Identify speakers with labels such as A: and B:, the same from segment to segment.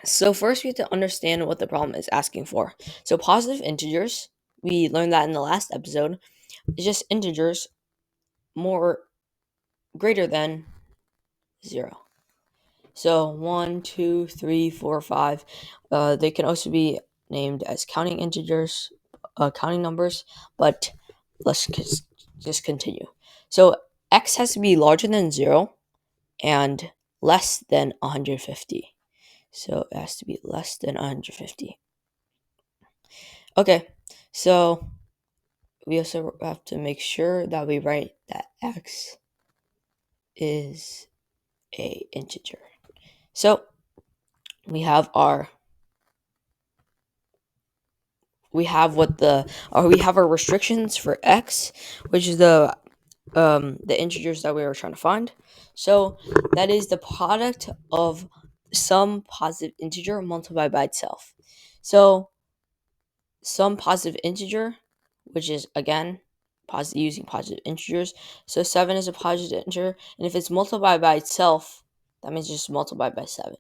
A: So first we have to understand what the problem is asking for. So positive integers, we learned that in the last episode, is just integers more greater than 0. So 1, 2, 3, 4, 5. They can also be named as counting integers, counting numbers, but just continue. So x has to be larger than 0 and less than 150. So it has to be less than 150. Okay, so we also have to make sure that we write that x is a integer. So we have our we have what the or we have our restrictions for x, which is the integers that we were trying to find. So that is the product of some positive integer multiplied by itself. So some positive integer, which is again positive using positive integers. So 7 is a positive integer, and if it's multiplied by itself, that means just multiplied by 7.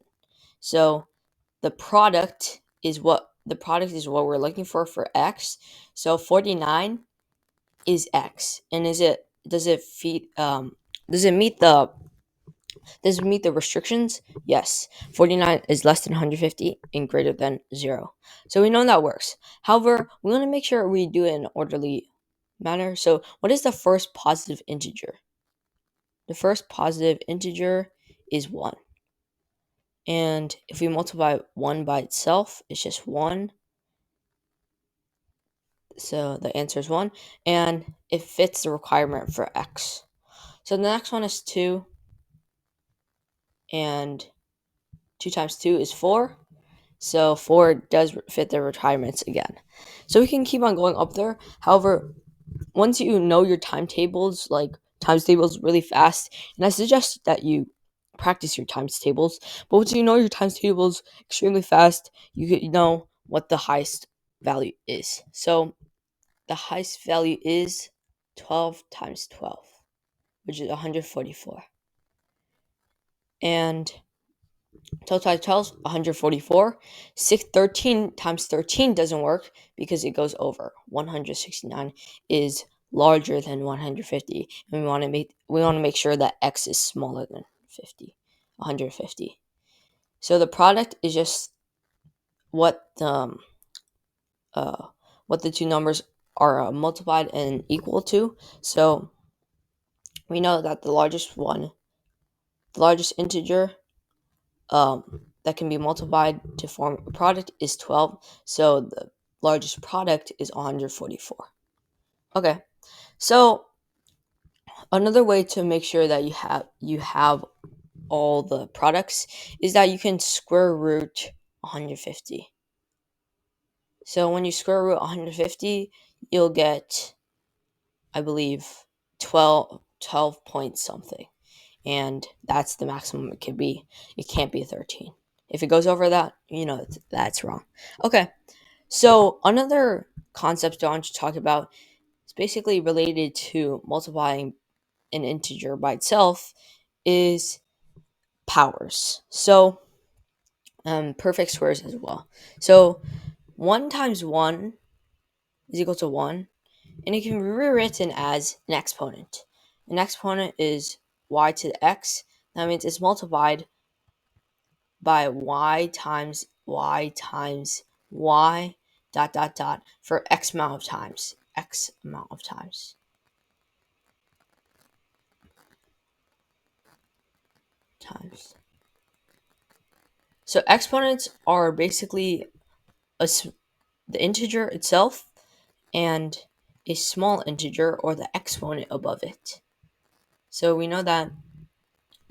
A: So the product is what we're looking for x. So 49 is x, and does it meet the restrictions? Yes. 49 is less than 150 and greater than 0. So we know that works. However, we want to make sure we do it in an orderly manner. So what is the first positive integer? The first positive integer is 1. And if we multiply 1 by itself, it's just 1. So the answer is 1. And it fits the requirement for x. So the next one is 2. And 2 times 2 is 4. So 4 does fit the requirements again. So we can keep on going up there. However, once you know your timetables, like times tables really fast, and I suggest that you practice your times tables. But once you know your times tables extremely fast, you can know what the highest value is. So the highest value is 12 times 12, which is 144. And 12 times 12 is 144. 13 times 13 doesn't work because it goes over. 169 is larger than 150, and we want to make sure that x is smaller than 150. So the product is just what the what the two numbers are multiplied and equal to. So we know that the largest integer that can be multiplied to form a product is 12. So the largest product is 144. Okay, so another way to make sure that you have all the products is that you can square root 150. So when you square root 150, you'll get, I believe, 12 point something. And that's the maximum it can be. It can't be 13. If it goes over that, that's wrong. Okay, so another concept I want to talk about is basically related to multiplying an integer by itself is powers. So perfect squares as well. So 1 times 1 is equal to 1, and it can be rewritten as an exponent. An exponent is y to the x. That means it's multiplied by y times y times y dot dot dot for x amount of times. X amount of times. So exponents are basically the integer itself and a small integer or the exponent above it. So we know that.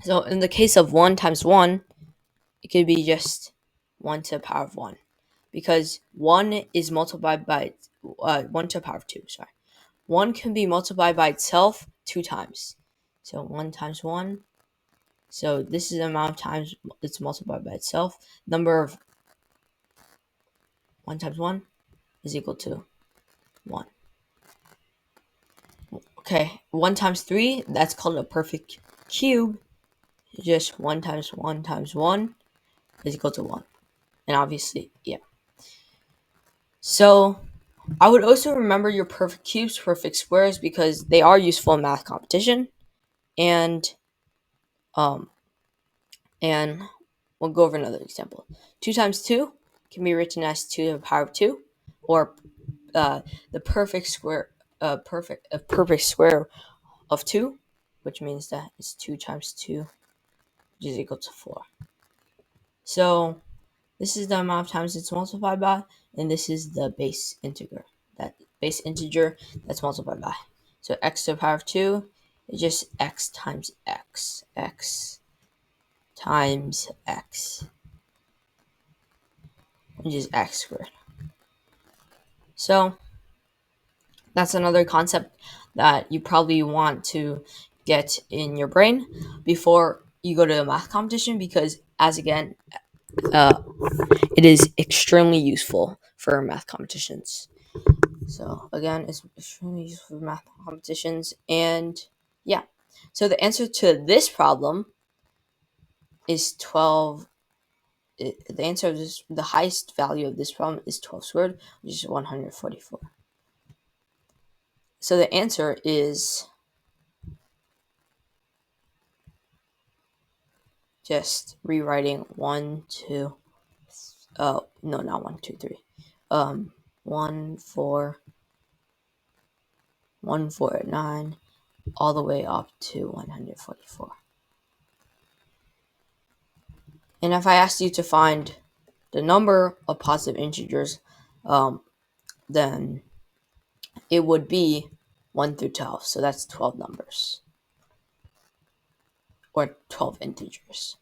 A: So in the case of 1 times 1, it could be just 1 to the power of 1, because 1 is multiplied by 1 to the power of 2. Sorry, 1 can be multiplied by itself 2 times. So 1 times 1. So this is the amount of times it's multiplied by itself. Number of 1 times 1 is equal to 1. Okay, 1 times 3, that's called a perfect cube. Just 1 times 1 times 1 is equal to 1. And obviously, yeah. So I would also remember your perfect cubes, perfect squares, because they are useful in math competition. And um and we'll go over another example. 2 times 2 can be written as 2 to the power of 2, or uh, the perfect square, perfect square of 2, which means that it's 2 times 2, which is equal to 4. So this is the amount of times it's multiplied by, and this is the base integer. That base integer that's multiplied by. So x to the power of 2 is just x times x. X times x, which is x squared. So that's another concept that you probably want to get in your brain before you go to a math competition, because as again, it is extremely useful for math competitions. So again, it's extremely useful for math competitions. And yeah, so the answer to this problem is 12. The answer of this, the highest value of this problem is 12 squared, which is 144. So the answer is just rewriting 1, 2, no, not 1, 2, 3. 1, 4, 1, 4, 9, all the way up to 144. And if I asked you to find the number of positive integers, then it would be 1 through 12. So that's 12 numbers, or 12 integers.